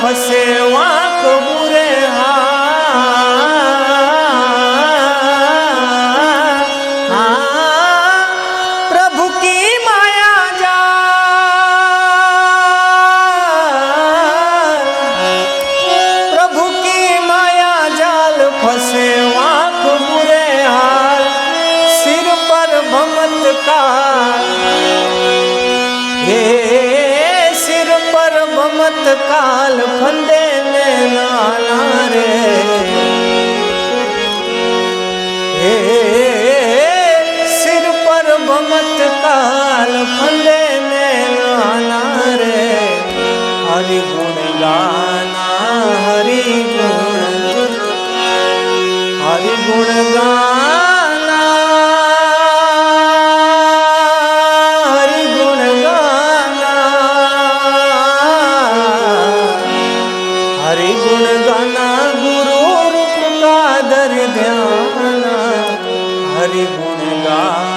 फसे वाक बुरे प्रभु की माया जाल, प्रभु की माया जाल फसे वाक बुरे हाल। सिर पर भमत काल, सिर पर भमत काल फंदे में नाना रे। सिर पर भमत काल फंदे में नाना रे। हरि गुण गाना हरि गुण गाना हरि गुण गाना गुरु रूप का दर ध्याना। हरि गुण गाना